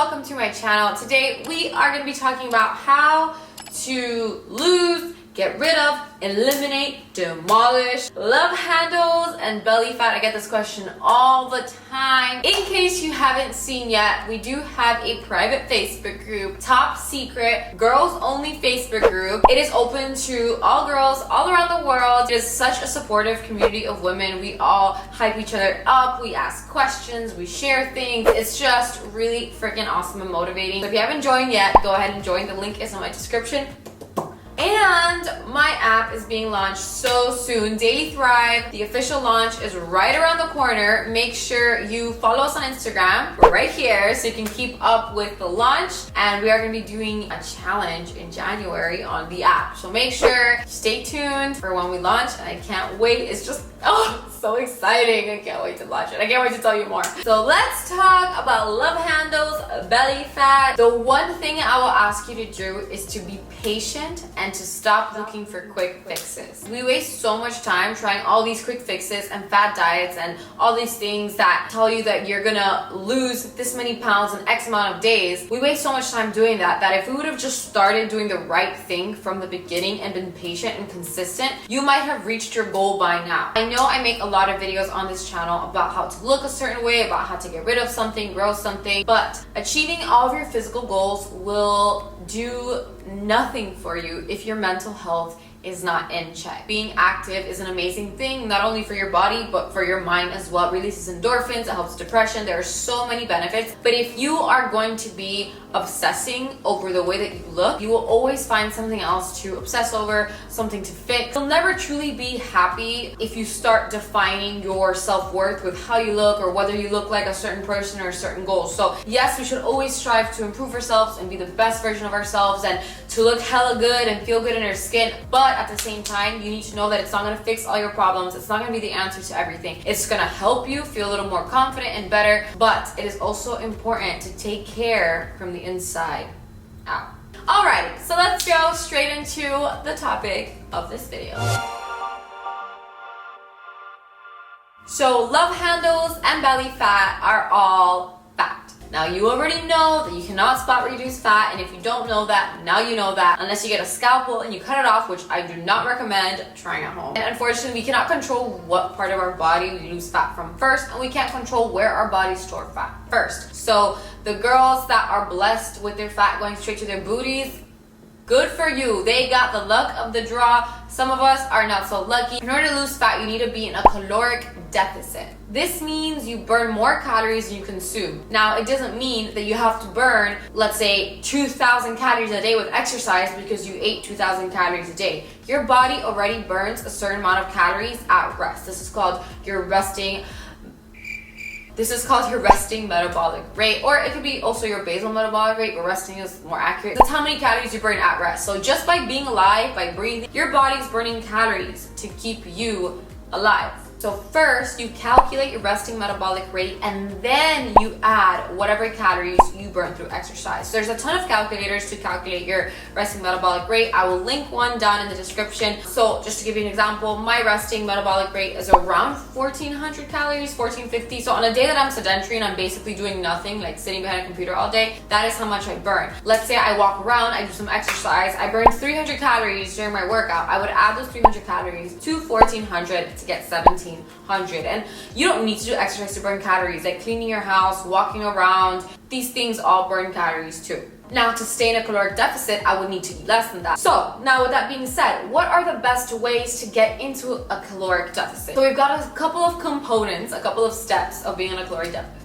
welcome to my channel. Today we are going to be talking about how to lose, get rid of, eliminate, demolish love handles and belly fat. I get this question all the time. In case you haven't seen yet, we do have a private Facebook group, top secret, girls only Facebook group. It is open to all girls all around the world. It is such a supportive community of women. We all hype each other up, we ask questions, we share things. It's just really freaking awesome and motivating. So if you haven't joined yet, go ahead and join. The link is in my description. And my app is being launched so soon. Daily Thrive, the official launch is right around the corner. Make sure you follow us on Instagram. We're right here so you can keep up with the launch. And we are going to be doing a challenge in January on the app. So make sure, stay tuned for when we launch. And I can't wait. It's just, so exciting. I can't wait to launch it. I can't wait to tell you more. So let's talk about love handles, belly fat. The one thing I will ask you to do is to be patient and to stop looking for quick fixes. We waste so much time trying all these quick fixes and fad diets and all these things that tell you that you're gonna lose this many pounds in X amount of days. We waste so much time doing that if we would have just started doing the right thing from the beginning and been patient and consistent, you might have reached your goal by now. I know I make a lot of videos on this channel about how to look a certain way, about how to get rid of something, grow something, but achieving all of your physical goals will do nothing for you if your mental health is not in check. Being active is an amazing thing, not only for your body, but for your mind as well. It releases endorphins, it helps depression. There are so many benefits. But if you are going to be obsessing over the way that you look, you will always find something else to obsess over, something to fix. You'll never truly be happy if you start defining your self-worth with how you look or whether you look like a certain person or a certain goal. So yes, we should always strive to improve ourselves and be the best version of ourselves and to look hella good and feel good in our skin. But at the same time, you need to know that it's not going to fix all your problems. It's not going to be the answer to everything. It's going to help you feel a little more confident and better, but it is also important to take care from the inside out. Alrighty, so let's go straight into the topic of this video. So love handles and belly fat are all fat. Now you already know that you cannot spot reduce fat, and if you don't know that, now you know that, unless you get a scalpel and you cut it off, which I do not recommend trying at home. And unfortunately, we cannot control what part of our body we lose fat from first, and we can't control where our bodies store fat first. So the girls that are blessed with their fat going straight to their booties, good for you. They got the luck of the draw. Some of us are not so lucky. In order to lose fat, you need to be in a caloric deficit. This means you burn more calories than you consume. Now, it doesn't mean that you have to burn, let's say, 2,000 calories a day with exercise because you ate 2,000 calories a day. Your body already burns a certain amount of calories at rest. This is called your resting metabolic rate, or it could be also your basal metabolic rate, but resting is more accurate. That's how many calories you burn at rest. So just by being alive, by breathing, your body's burning calories to keep you alive. So first, you calculate your resting metabolic rate, and then you add whatever calories you burn through exercise. So there's a ton of calculators to calculate your resting metabolic rate. I will link one down in the description. So just to give you an example, my resting metabolic rate is around 1,400 calories, 1,450. So on a day that I'm sedentary and I'm basically doing nothing, like sitting behind a computer all day, that is how much I burn. Let's say I walk around, I do some exercise, I burn 300 calories during my workout. I would add those 300 calories to 1,400 to get 1,700. And you don't need to do exercise to burn calories, like cleaning your house, walking around. These things all burn calories too. Now, to stay in a caloric deficit, I would need to eat less than that. So now with that being said, what are the best ways to get into a caloric deficit? So we've got a couple of components, a couple of steps of being in a caloric deficit.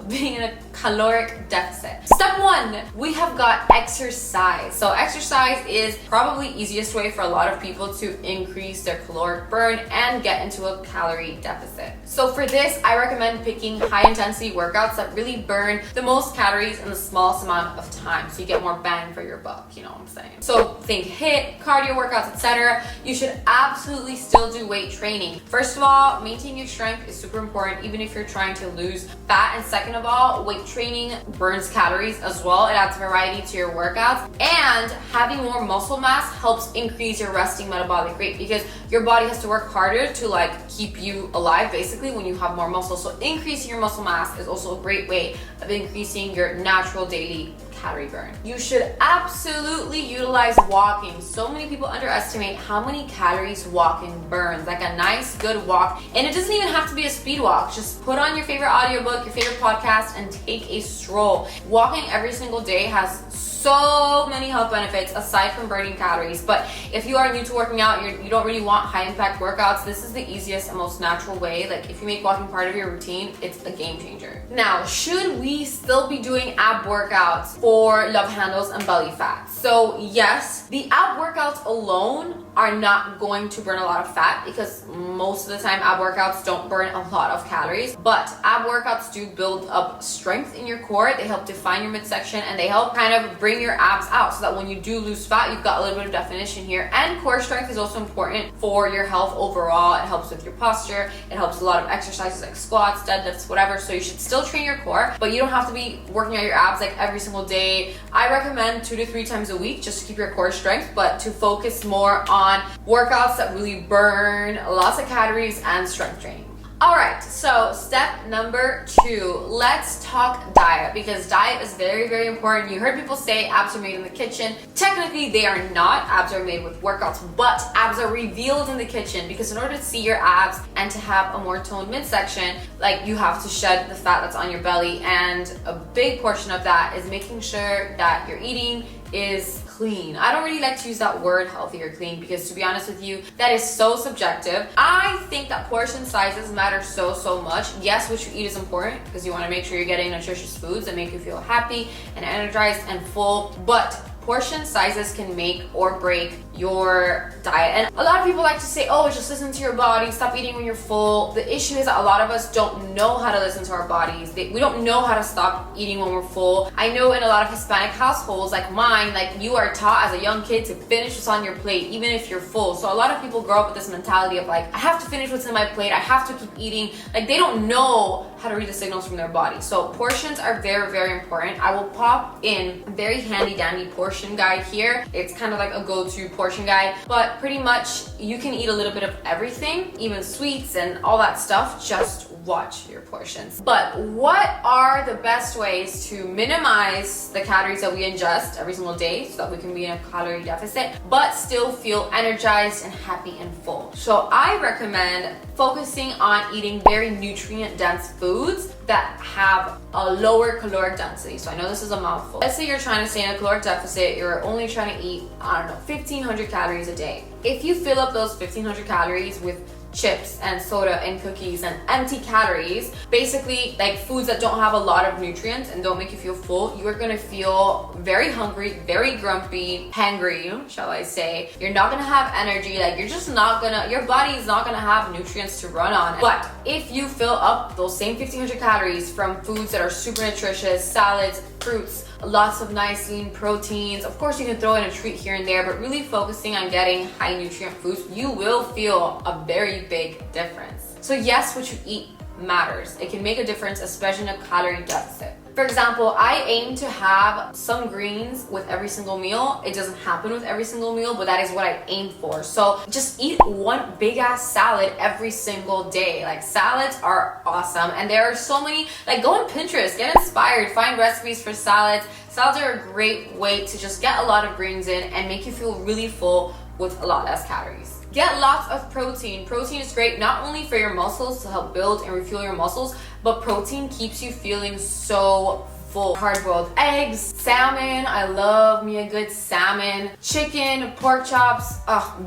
Being in a caloric deficit. Step one, we have got exercise. So exercise is probably easiest way for a lot of people to increase their caloric burn and get into a calorie deficit. So for this, I recommend picking high intensity workouts that really burn the most calories in the smallest amount of time, so you get more bang for your buck, you know what I'm saying? So think HIIT, cardio workouts, etc. You should absolutely still do weight training. First of all, maintaining your strength is super important, even if you're trying to lose fat. And second of all, weight training burns calories as well. It adds variety to your workouts, and having more muscle mass helps increase your resting metabolic rate because your body has to work harder to like keep you alive basically when you have more muscle. So increasing your muscle mass is also a great way of increasing your natural daily calorie burn. You should absolutely utilize walking. So many people underestimate how many calories walking burns. Like a nice good walk, and it doesn't even have to be a speed walk. Just put on your favorite audiobook, your favorite podcast, and take a stroll. Walking every single day has so many health benefits aside from burning calories. But if you are new to working out, you don't really want high impact workouts, this is the easiest and most natural way. Like if you make walking part of your routine, it's a game changer. Now, should we still be doing ab workouts for love handles and belly fat? So yes, the ab workouts alone are not going to burn a lot of fat because most of the time ab workouts don't burn a lot of calories, but ab workouts do build up strength in your core. They help define your midsection, and they help kind of bring your abs out so that when you do lose fat, you've got a little bit of definition here. And core strength is also important for your health overall. It helps with your posture. It helps a lot of exercises like squats, deadlifts, whatever. So you should still train your core, but you don't have to be working out your abs like every single day. I recommend 2 to 3 times a week just to keep your core strength, but to focus more on workouts that really burn lots of calories and strength training. All right, so step number 2, let's talk diet, because diet is very, very important. You heard people say abs are made in the kitchen. Technically, they are not. Abs are made with workouts, but abs are revealed in the kitchen because in order to see your abs and to have a more toned midsection, like you have to shed the fat that's on your belly, and a big portion of that is making sure that you're eating is clean. I don't really like to use that word healthy or clean because to be honest with you, that is so subjective. I think that portion sizes matter so much. Yes, what you eat is important because you want to make sure you're getting nutritious foods that make you feel happy and energized and full, but portion sizes can make or break your diet. And a lot of people like to say, oh, just listen to your body, stop eating when you're full. The issue is that a lot of us don't know how to listen to our bodies. We don't know how to stop eating when we're full. I know in a lot of Hispanic households like mine, like you are taught as a young kid to finish what's on your plate even if you're full. So a lot of people grow up with this mentality of like, I have to finish what's in my plate, I have to keep eating. Like they don't know how to read the signals from their body. So portions are very, very important. I will pop in a very handy dandy portion guide here. It's kind of like a go-to portion guide, but pretty much you can eat a little bit of everything, even sweets and all that stuff. Just watch your portions. But what are the best ways to minimize the calories that we ingest every single day so that we can be in a calorie deficit but still feel energized and happy and full? So I recommend focusing on eating very nutrient dense foods that have a lower caloric density. So I know this is a mouthful. Let's say you're trying to stay in a caloric deficit, you're only trying to eat, I don't know, 1,500 calories a day. If you fill up those 1,500 calories with chips and soda and cookies and empty calories, basically like foods that don't have a lot of nutrients and don't make you feel full, you are gonna feel very hungry, very grumpy, hangry, shall I say. You're not gonna have energy, like you're just not gonna, your body is not gonna have nutrients to run on. But if you fill up those same 1,500 calories from foods that are super nutritious, salads, fruits, lots of nice lean proteins, of course you can throw in a treat here and there, but really focusing on getting high nutrient foods, you will feel a very big difference. So yes, what you eat matters. It can make a difference, especially in a calorie deficit. For example, I aim to have some greens with every single meal. It doesn't happen with every single meal, but that is what I aim for. So just eat one big ass salad every single day. Like salads are awesome. And there are so many, like go on Pinterest, get inspired, find recipes for salads. Salads are a great way to just get a lot of greens in and make you feel really full with a lot less calories. Get lots of protein. Protein is great not only for your muscles to help build and refuel your muscles, but protein keeps you feeling so full. Hard-boiled eggs, salmon, I love me a good salmon, chicken, pork chops,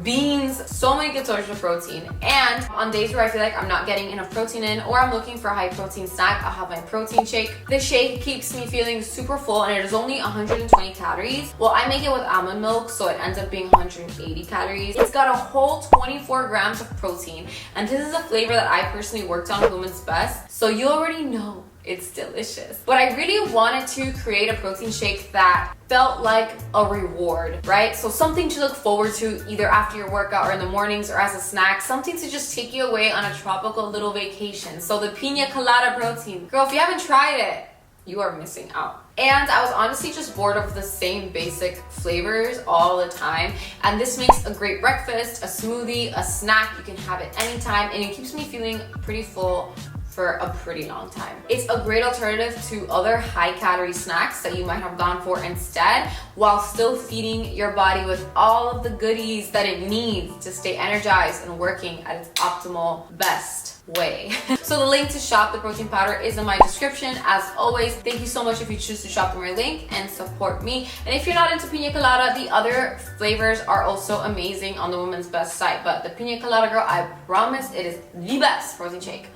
beans, so many good sources of protein. And on days where I feel like I'm not getting enough protein in or I'm looking for a high protein snack, I'll have my protein shake. The shake keeps me feeling super full and it is only 120 calories. Well, I make it with almond milk, so it ends up being 180 calories. It's got a whole 24 grams of protein, and this is a flavor that I personally worked on Lumen's Best, so you already know it's delicious. But I really wanted to create a protein shake that felt like a reward, right? So something to look forward to either after your workout or in the mornings or as a snack, something to just take you away on a tropical little vacation. So the pina colada protein. Girl, if you haven't tried it, you are missing out. And I was honestly just bored of the same basic flavors all the time. And this makes a great breakfast, a smoothie, a snack. You can have it anytime, and it keeps me feeling pretty full for a pretty long time. It's a great alternative to other high calorie snacks that you might have gone for instead, while still feeding your body with all of the goodies that it needs to stay energized and working at its optimal best way. So the link to shop the protein powder is in my description. As always, thank you so much if you choose to shop through my link and support me. And if you're not into pina colada, the other flavors are also amazing on the Women's Best site. But the pina colada, girl, I promise it is the best protein shake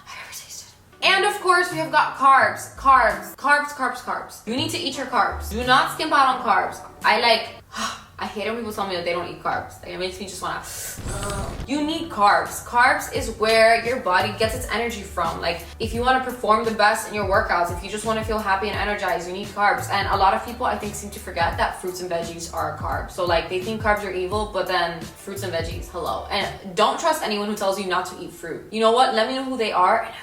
I've ever tasted. And of course, we have got carbs. You need to eat your carbs. Do not skimp out on carbs. I hate when people tell me that they don't eat carbs. Like, it makes me just wanna, You need carbs. Carbs is where your body gets its energy from. Like, if you wanna perform the best in your workouts, if you just wanna feel happy and energized, you need carbs. And a lot of people, I think, seem to forget that fruits and veggies are a carb. So like, they think carbs are evil, but then fruits and veggies, hello. And don't trust anyone who tells you not to eat fruit. You know what? Let me know who they are, and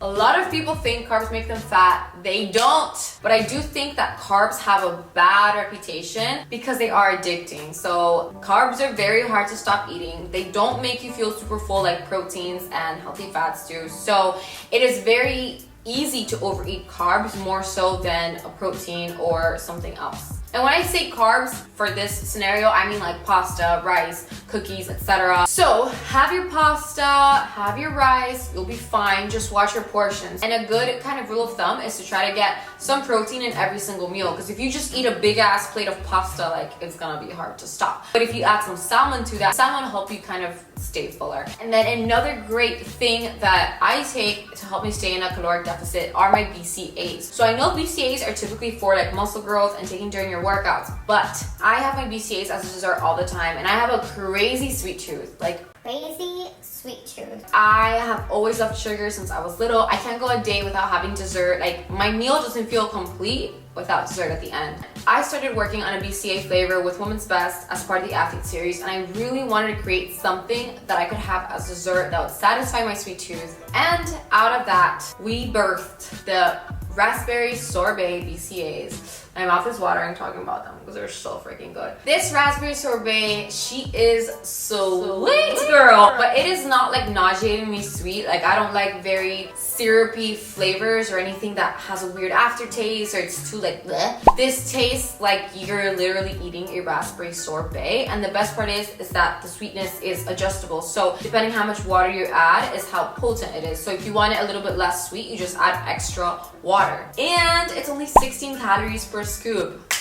a lot of people think carbs make them fat. They don't. But I do think that carbs have a bad reputation because they are addicting. So carbs are very hard to stop eating. They don't make you feel super full like proteins and healthy fats do. So it is very easy to overeat carbs, more so than a protein or something else. And when I say carbs for this scenario, I mean like pasta, rice, cookies, etc. So have your pasta, have your rice, you'll be fine. Just watch your portions. And a good kind of rule of thumb is to try to get some protein in every single meal, because if you just eat a big ass plate of pasta, like, it's gonna be hard to stop. But if you add some salmon to that, salmon will help you kind of stay fuller. And then another great thing that I take to help me stay in a caloric deficit are my BCAAs. So I know BCAAs are typically for like muscle growth and taking during your workouts, but I have my BCAAs as a dessert all the time, and I have a crazy sweet tooth. Like, crazy sweet tooth. I have always loved sugar since I was little. I can't go a day without having dessert. Like, my meal doesn't feel complete without dessert at the end. I started working on a BCA flavor with Women's Best as part of the athlete series, and I really wanted to create something that I could have as dessert that would satisfy my sweet tooth. And out of that, we birthed the raspberry sorbet BCAs. My mouth is watering talking about them because they're so freaking good. This raspberry sorbet, she is so sweet, girl. But it is not like nauseatingly sweet. Like, I don't like very syrupy flavors or anything that has a weird aftertaste or it's too like bleh. This tastes like you're literally eating a raspberry sorbet. And the best part is that the sweetness is adjustable. So depending how much water you add is how potent it is. So if you want it a little bit less sweet, you just add extra water. And it's only 16 calories per scoop.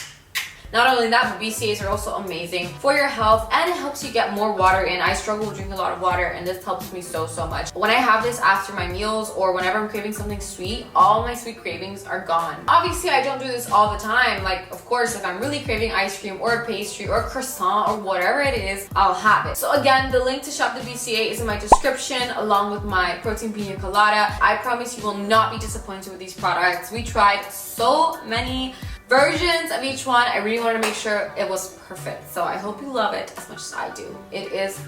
Not only that, but BCAAs are also amazing for your health, and it helps you get more water in. I struggle with drinking a lot of water, and this helps me so much. When I have this after my meals or whenever I'm craving something sweet, all my sweet cravings are gone. Obviously, I don't do this all the time. Like, of course, if I'm really craving ice cream or a pastry or a croissant or whatever it is, I'll have it. So again, the link to shop the BCA is in my description, along with my protein pina colada. I promise you will not be disappointed with these products. We tried so many versions of each one. I really wanted to make sure it was perfect. So I hope you love it as much as I do. It is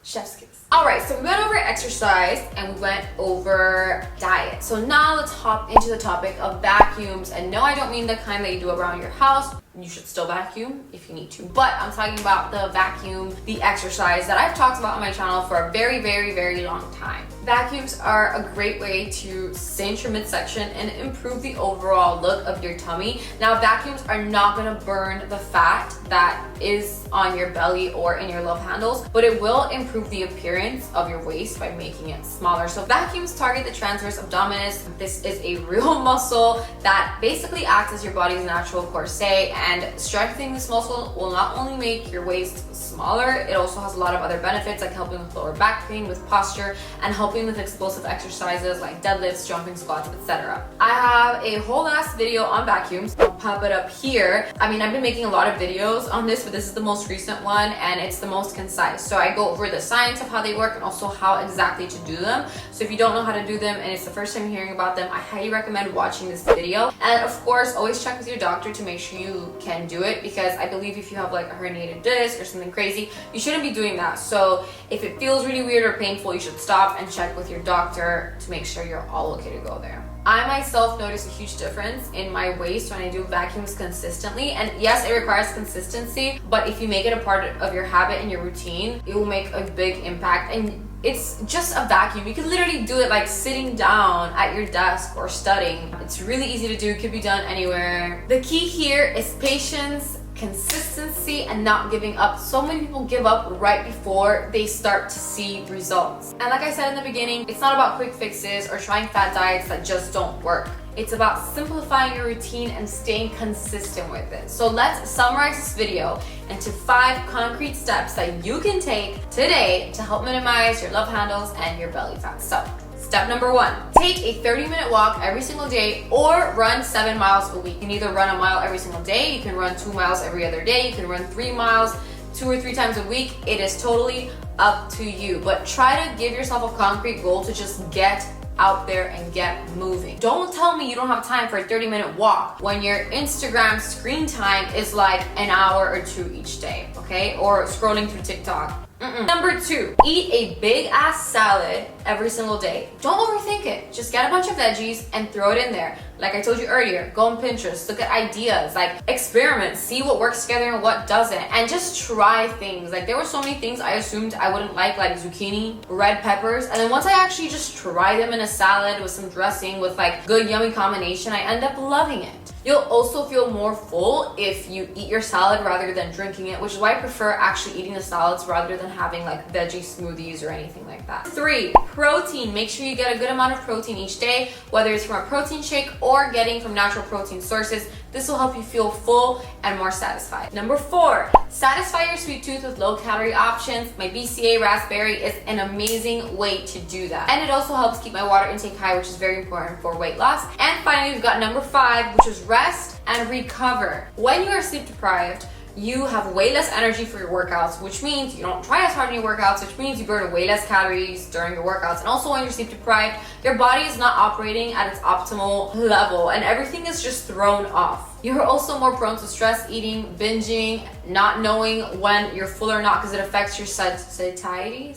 chef's kiss. Alright, so we went over exercise and we went over diet. So now let's hop into the topic of vacuums. And no, I don't mean the kind that you do around your house. You should still vacuum if you need to. But I'm talking about the vacuum, the exercise that I've talked about on my channel for a very long time. Vacuums are a great way to cinch your midsection and improve the overall look of your tummy. Now, vacuums are not gonna burn the fat that is on your belly or in your love handles, but it will improve the appearance of your waist by making it smaller. So vacuums target the transverse abdominis. This is a real muscle that basically acts as your body's natural corset, and strengthening this muscle will not only make your waist smaller, it also has a lot of other benefits, like helping with lower back pain, with posture, and helping with explosive exercises like deadlifts, jumping squats, etc. I have a whole ass video on vacuums. I'll pop it up here. I mean, I've been making a lot of videos on this, but this is the most recent one and it's the most concise. So I go over the science of how they work and also how exactly to do them. So if you don't know how to do them and it's the first time hearing about them, I highly recommend watching this video. And of course, always check with your doctor to make sure you can do it, because I believe if you have like a herniated disc or something crazy, you shouldn't be doing that. So if it feels really weird or painful, you should stop and check with your doctor to make sure you're all okay to go there. I myself notice a huge difference in my waist when I do vacuums consistently. And yes, it requires consistency, but if you make it a part of your habit and your routine, it will make a big impact. And it's just a vacuum. You can literally do it like sitting down at your desk or studying. It's really easy to do, it could be done anywhere. The key here is patience, consistency, and not giving up. So many people give up right before they start to see results. And like I said in the beginning, it's not about quick fixes or trying fat diets that just don't work. It's about simplifying your routine and staying consistent with it. So let's summarize this video into 5 concrete steps that you can take today to help minimize your love handles and your belly fat. So step number 1, take a 30-minute walk every single day or run 7 miles a week. You can either run a mile every single day, you can run 2 miles every other day, you can run 3 miles 2 or 3 times a week. It is totally up to you, but try to give yourself a concrete goal to just get out there and get moving. Don't tell me you don't have time for a 30-minute walk when your Instagram screen time is like an hour or 2 each day, okay? Or scrolling through TikTok. Number 2, eat a big ass salad every single day. Don't overthink it. Just get a bunch of veggies and throw it in there. Like I told you earlier, go on Pinterest, look at ideas, like experiment, see what works together and what doesn't, and just try things. Like there were so many things I assumed I wouldn't like zucchini, red peppers, and then once I actually just try them in a salad with some dressing with like good yummy combination, I end up loving it. You'll also feel more full if you eat your salad rather than drinking it, which is why I prefer actually eating the salads rather than having like veggie smoothies or anything like that. 3, protein. Make sure you get a good amount of protein each day, whether it's from a protein shake or getting from natural protein sources. This will help you feel full and more satisfied. Number 4, satisfy your sweet tooth with low-calorie options. My BCA raspberry is an amazing way to do that. And it also helps keep my water intake high, which is very important for weight loss. And finally, we've got number 5, which is rest and recover. When you are sleep deprived, you have way less energy for your workouts, which means you don't try as hard in your workouts, which means you burn way less calories during your workouts. And also when you're sleep deprived, your body is not operating at its optimal level and everything is just thrown off. You're also more prone to stress eating, binging, not knowing when you're full or not because it affects your satiety.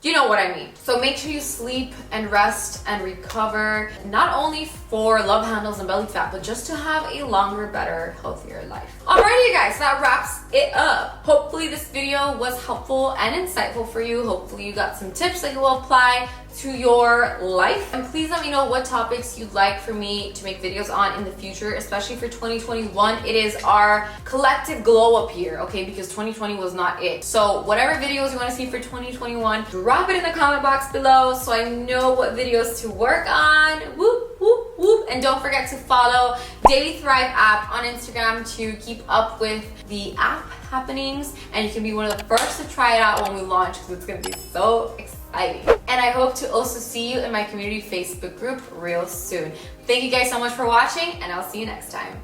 You know what I mean. So make sure you sleep and rest and recover, not only for love handles and belly fat, but just to have a longer, better, healthier life. Alrighty, you guys, that wraps it up. Hopefully this video was helpful and insightful for you. Hopefully you got some tips that you will apply to your life. And please let me know what topics you'd like for me to make videos on in the future, especially for 2021. It is our collective glow up year, okay? Because 2020 was not it. So whatever videos you want to see for 2021, drop it in the comment box below so I know what videos to work on. Whoop, whoop, whoop. And don't forget to follow Daily Thrive app on Instagram to keep up with the app happenings. And you can be one of the first to try it out when we launch because it's going to be so exciting. And I hope to also see you in my community Facebook group real soon. Thank you guys so much for watching, and I'll see you next time.